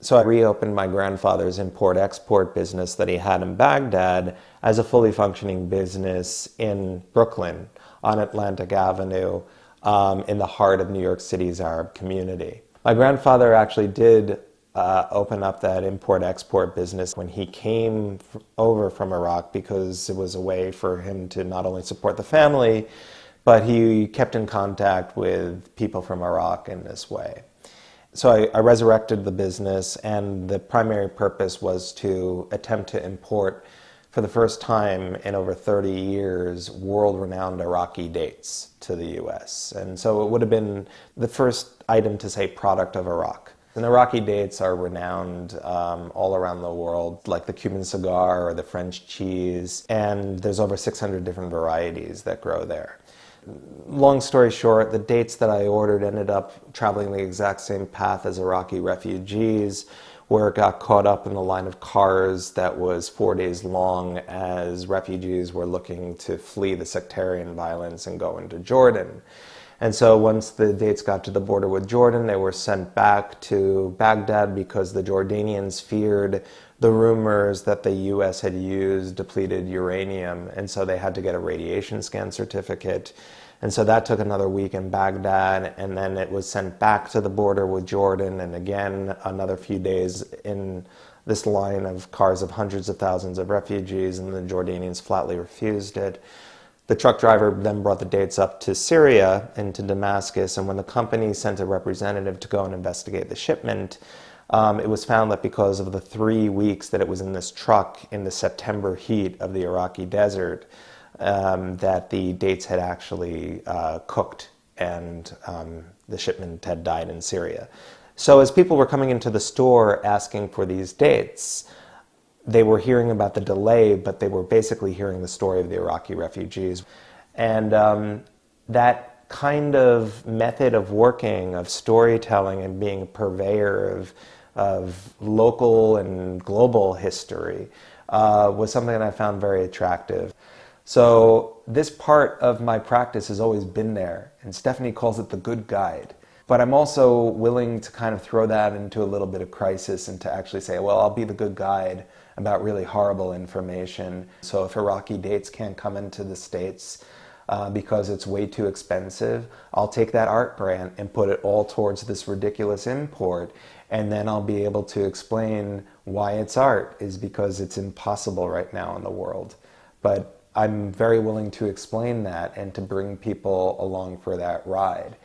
So I reopened my grandfather's import-export business that he had in Baghdad as a fully functioning business in Brooklyn on Atlantic Avenue in the heart of New York City's Arab community. My grandfather actually did open up that import-export business when he came over from Iraq because it was a way for him to not only support the family, but he kept in contact with people from Iraq in this way. So I resurrected the business, and the primary purpose was to attempt to import, for the first time in over 30 years, world-renowned Iraqi dates to the US. And so it would have been the first item to say product of Iraq. And Iraqi dates are renowned all around the world, like the Cuban cigar or the French cheese, and there's over 600 different varieties that grow there. Long story short, the dates that I ordered ended up traveling the exact same path as Iraqi refugees, where it got caught up in the line of cars that was 4 days long as refugees were looking to flee the sectarian violence and go into Jordan. And so once the dates got to the border with Jordan, they were sent back to Baghdad because the Jordanians feared the rumors that the US had used depleted uranium, and so they had to get a radiation scan certificate. And so that took another week in Baghdad, and then it was sent back to the border with Jordan, and again another few days in this line of cars of hundreds of thousands of refugees, and the Jordanians flatly refused it. The truck driver then brought the dates up to Syria and to Damascus, and when the company sent a representative to go and investigate the shipment, it was found that because of the 3 weeks that it was in this truck in the September heat of the Iraqi desert, that the dates had actually cooked and the shipment had died in Syria. So as people were coming into the store asking for these dates, they were hearing about the delay, but they were basically hearing the story of the Iraqi refugees. And that kind of method of working, of storytelling and being a purveyor of local and global history was something that I found very attractive. So this part of my practice has always been there, and Stephanie calls it the good guide. But I'm also willing to kind of throw that into a little bit of crisis and to actually say, well, I'll be the good guide about really horrible information. So if Iraqi dates can't come into the States because it's way too expensive, I'll take that art grant and put it all towards this ridiculous import, and then I'll be able to explain why it's art is because it's impossible right now in the world. But I'm very willing to explain that and to bring people along for that ride.